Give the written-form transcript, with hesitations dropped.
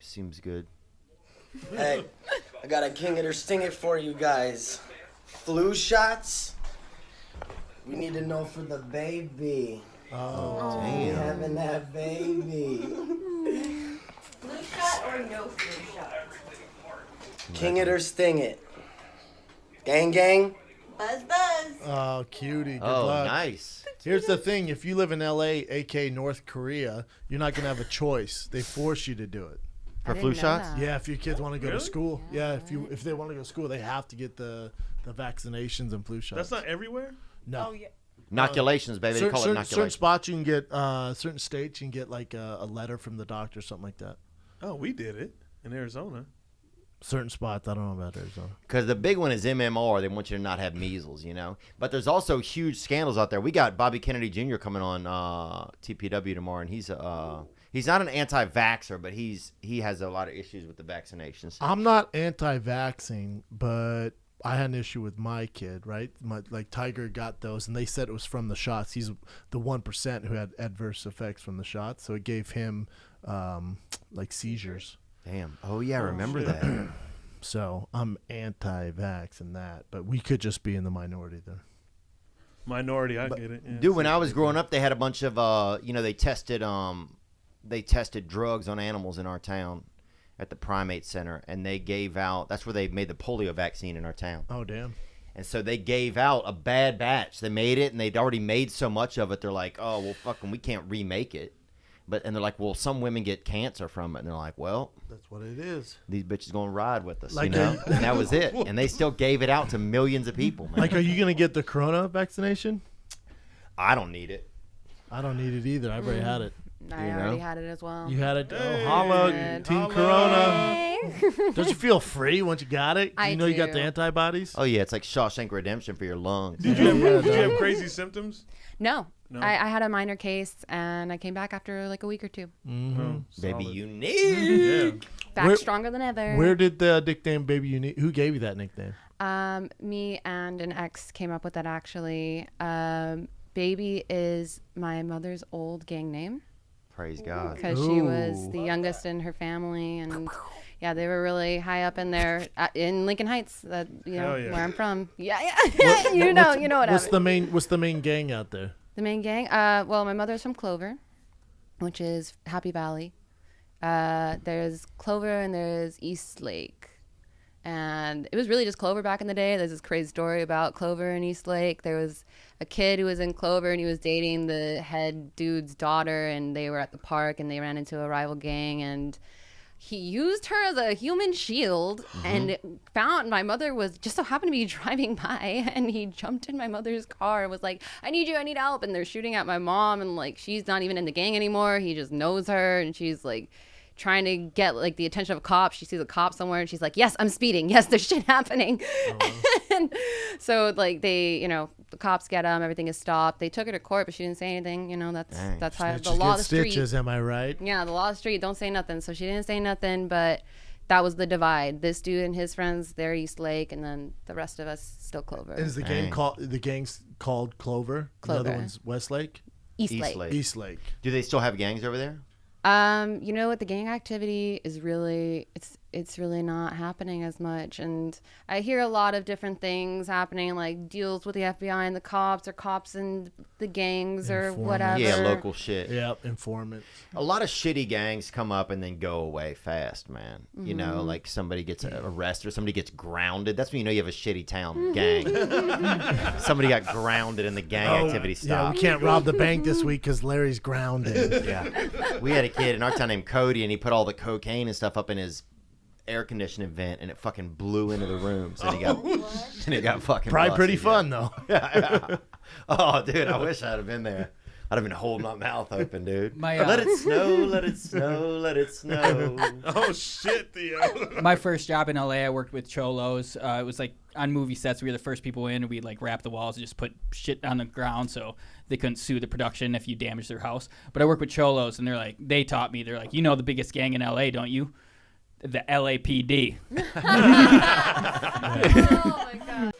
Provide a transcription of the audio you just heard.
seems good. Hey, I got a king it or sting it for you guys. Flu shots? We need to know for the baby. Oh, We damn. having that baby. Flu shot or no flu shot? King it or sting it. Gang, gang. Buzz, buzz. Oh, cutie. Good Oh, luck. nice. Here's the thing. If you live in L.A., a.k.a. North Korea, you're not going to have a choice. They force you to do it. For flu shots? Yeah, if your kids want to go to Really? school. Yeah, if they want to go to school, they have to get the vaccinations and flu shots. That's not everywhere? No. Oh, yeah. Inoculations, baby. They call it Certain inoculations. spots you can get, certain states you can get like a letter from the doctor or something like that. Oh, we did it in Arizona. Certain spots, I don't know about Arizona. Because the big one is MMR. They want you to not have measles, you know. But there's also huge scandals out there. We got Bobby Kennedy Jr. coming on TPW tomorrow, and he's not an anti-vaxxer, but he has a lot of issues with the vaccinations. I'm not anti-vaxxing, but I had an issue with my kid, right? Like Tiger got those, and they said it was from the shots. He's the 1% who had adverse effects from the shots, so it gave him like seizures. Damn. Oh, yeah, I remember that. So I'm anti-vax in that, but we could just be in the minority there. Minority, I get it. Yeah. Dude, when I was growing up, they had a bunch of, they tested drugs on animals in our town at the Primate Center, and they gave out, that's where they made the polio vaccine in our town. Oh, damn. And so they gave out a bad batch. They made it, and they'd already made so much of it, they're like, oh, well, fucking, we can't remake it. And they're like, well, some women get cancer from it. And they're like, well, That's what it is. these bitches going to ride with us, Like you know? And that was it. And they still gave it out to millions of people, man. Like, are you going to get the corona vaccination? I don't need it. I don't need it either. I've already had it. I already had it as well. You had it? Hey. Oh, holla, Good. Team Holla. Corona. Don't you feel free once you got it? I You know you got do. the antibodies? Oh, yeah, it's like Shawshank Redemption for your lungs. Did you have, Yeah, did you no. have crazy symptoms? No. No? I had a minor case, and I came back after like a week or two. Mm-hmm. Oh, Baby, solid. unique. Yeah. Back Where- stronger than ever. Where did the nickname Baby Unique? Who gave you that nickname? Me and an ex came up with that, actually. Baby is my mother's old gang name Praise God. because she was Ooh. the youngest in her family, and yeah, they were really high up in there in Lincoln Heights, that Hell yeah. where I'm from. Yeah, yeah. you know what What's happened. What's the main gang out there? The main gang? Well, my mother's from Clover, which is Happy Valley. There's Clover and there's East Lake. And it was really just Clover back in the day. There's this crazy story about Clover and East Lake. There was a kid who was in Clover, and he was dating the head dude's daughter, and they were at the park, and they ran into a rival gang, and he used her as a human shield, and found my mother was just so happened to be driving by, and he jumped in my mother's car and was like, I need help. And they're shooting at my mom, and like, she's not even in the gang anymore. He just knows her, and she's like trying to get like the attention of a cop. She sees a cop somewhere, and she's like, yes, I'm speeding. Yes, there's shit happening. And so like they, the cops get him, everything is stopped. They took her to court, but she didn't say anything. Dang. That's how the Snitches law get of the street. stitches, am I right? Yeah, the law of the street, don't say nothing. So she didn't say nothing, but that was the divide. This dude and his friends, they're East Lake, and then the rest of us still Clover. Is the Dang. gang's called Clover? The Clover. other one's Westlake? East East Lake. Lake. East Lake. Do they still have gangs over there? You know what? The gang activity is really, it's really not happening as much. And I hear a lot of different things happening, like deals with the FBI and the cops, or cops and the gangs, or Informants. whatever. Yeah, local shit. Yep, informants. A lot of shitty gangs come up and then go away fast, man. You know, like somebody gets arrested or somebody gets grounded. That's when you know you have a shitty town gang. Somebody got grounded and the gang activity Yeah, stopped. we can't rob the bank this week because Larry's grounded. Yeah. We had a kid in our town named Cody, and he put all the cocaine and stuff up in his air conditioning vent, and it fucking blew into the room. So he got fucking Probably pretty busted, fun, though. Yeah. Oh, dude, I wish I'd have been there. I'd have been holding my mouth open, dude. Let it snow, let it snow, let it snow. Oh, shit, Theo. My first job in LA, I worked with cholos. It was like on movie sets. We were the first people in, and we'd like wrap the walls and just put shit on the ground so they couldn't sue the production if you damaged their house. But I worked with cholos, and they taught me, they're like, you know the biggest gang in LA, don't you? The LAPD. Oh my God.